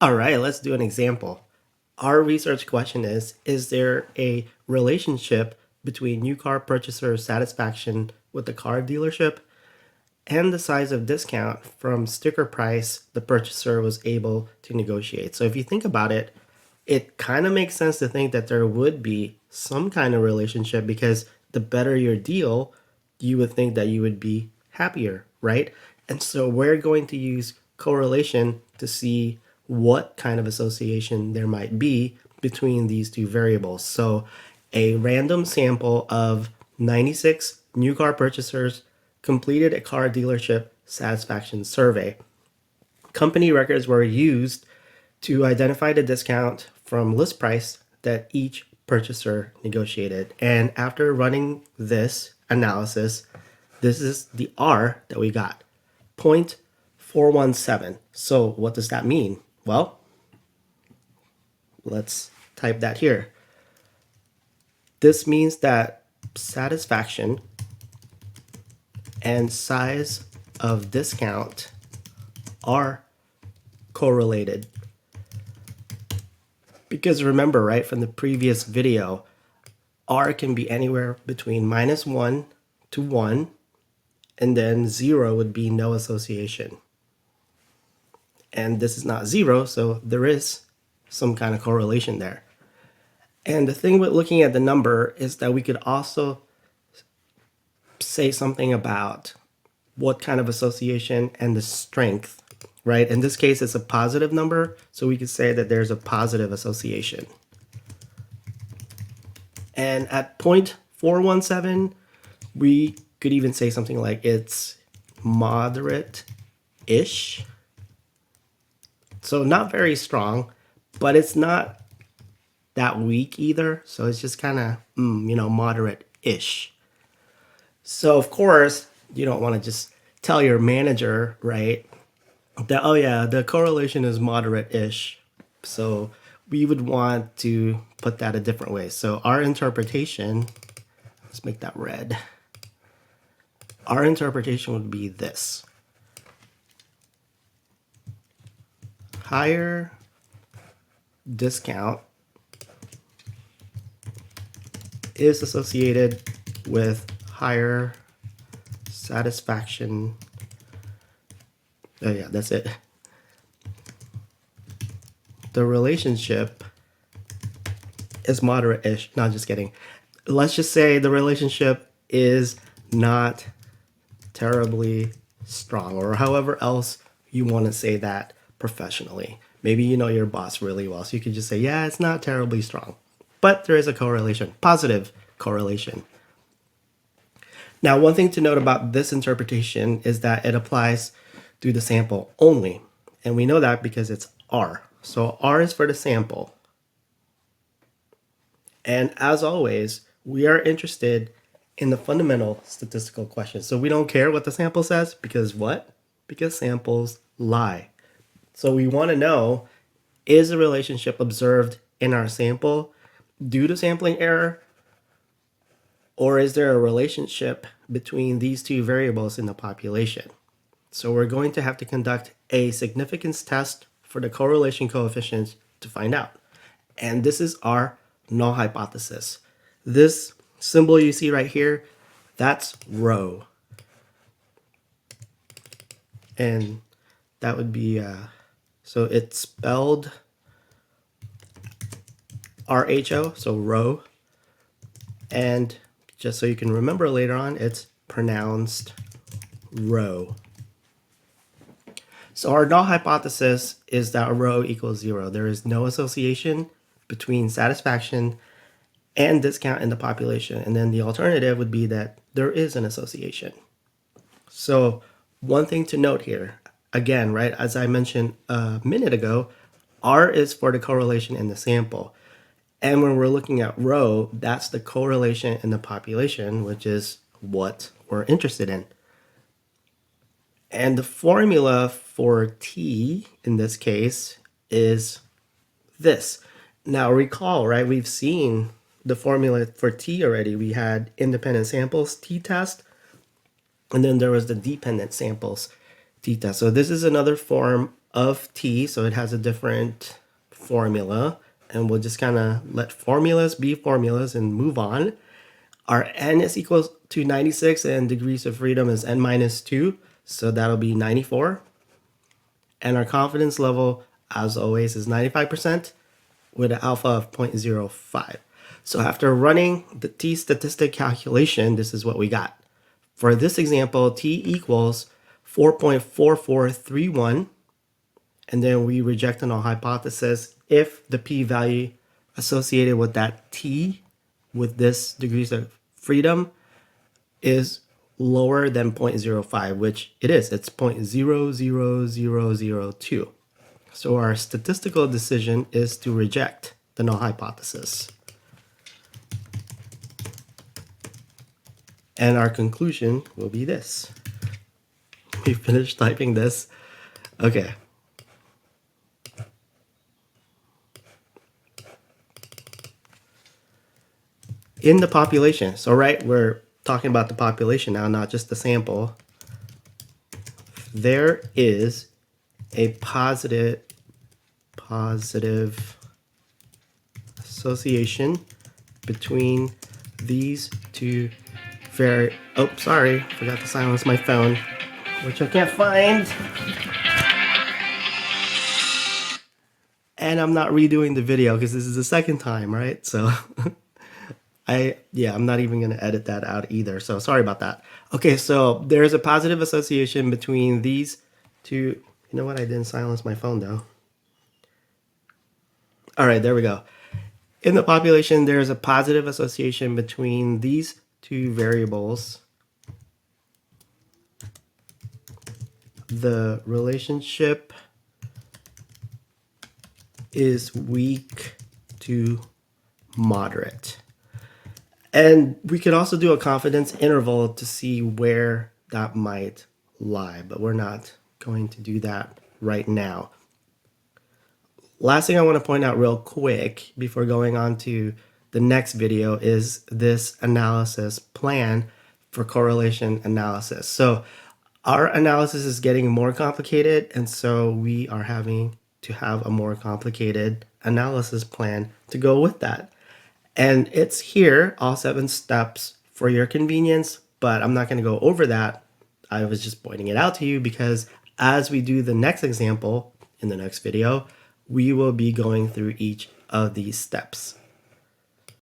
All right, let's do an example. Our research question is there a relationship between new car purchaser satisfaction with the car dealership and the size of discount from sticker price the purchaser was able to negotiate? So if you think about it, it kind of makes sense to think that there would be some kind of relationship because the better your deal, you would think that you would be happier, right? And so we're going to use correlation to see what kind of association there might be between these two variables. So a random sample of 96 new car purchasers completed a car dealership satisfaction survey. Company records were used to identify the discount from list price that each purchaser negotiated. And after running this analysis, this is the R that we got, 0.417. So what does that mean? Well, let's type that here. This means that satisfaction and size of discount are correlated. Because remember, right, from the previous video, R can be anywhere between -1 to 1, and then 0 would be no association. And this is not 0, so there is some kind of correlation there. And the thing with looking at the number is that we could also say something about what kind of association and the strength, right? In this case, it's a positive number, so we could say that there's a positive association. And at 0.417, we could even say something like it's moderate-ish. So not very strong, but it's not that weak either. So it's just kind of, moderate-ish. So of course, you don't want to just tell your manager, right, that, oh yeah, the correlation is moderate-ish. So we would want to put that a different way. So our interpretation, let's make that red. Our interpretation would be this. Higher discount is associated with higher satisfaction. Oh yeah, that's it. The relationship is moderate-ish. No, just kidding. Let's just say the relationship is not terribly strong, or however else you want to say that professionally. Maybe you know your boss really well, so you could just say, yeah, it's not terribly strong. But there is a correlation, positive correlation. Now, one thing to note about this interpretation is that it applies to the sample only. And we know that because it's R. So R is for the sample. And as always, we are interested in the fundamental statistical question. So we don't care what the sample says because what? Because samples lie. So we want to know, is a relationship observed in our sample due to sampling error? Or is there a relationship between these two variables in the population? So we're going to have to conduct a significance test for the correlation coefficient to find out. And this is our null hypothesis. This symbol you see right here, that's rho. And that would be, so it's spelled R-H-O, so rho. And just so you can remember later on, it's pronounced rho. So our null hypothesis is that rho equals 0. There is no association between satisfaction and discount in the population. And then the alternative would be that there is an association. So one thing to note here, again, right, as I mentioned a minute ago, R is for the correlation in the sample. And when we're looking at rho, that's the correlation in the population, which is what we're interested in. And the formula for T in this case is this. Now recall, right, we've seen the formula for T already. We had independent samples t-test, and then there was the dependent samples t-test. So this is another form of t, so it has a different formula, and we'll just kind of let formulas be formulas and move on. Our n is equal to 96 and degrees of freedom is n minus 2, so that'll be 94. And our confidence level, as always, is 95% with an alpha of 0.05. So after running the t statistic calculation, this is what we got. For this example, t equals 4.4431, and then we reject a null hypothesis if the p-value associated with that t with this degrees of freedom is lower than 0.05, which it is. It's 0.00002. So our statistical decision is to reject the null hypothesis. And our conclusion will be this. We finished typing this. Okay. In the population, so right, we're talking about the population now, not just the sample. There is a positive association between these two sorry, forgot to silence my phone, which I can't find. And I'm not redoing the video because this is the second time, right? So I'm not even going to edit that out either. So sorry about that. Okay, so there's a positive association between these two. You know what? I didn't silence my phone though. All right, there we go. In the population, there's a positive association between these two variables. The relationship is weak to moderate. And we could also do a confidence interval to see where that might lie, but we're not going to do that right now. Last thing I want to point out real quick before going on to the next video is this analysis plan for correlation analysis. So our analysis is getting more complicated, and so we are having to have a more complicated analysis plan to go with that. And it's here, all 7 steps for your convenience, but I'm not going to go over that. I was just pointing it out to you because as we do the next example in the next video, we will be going through each of these steps.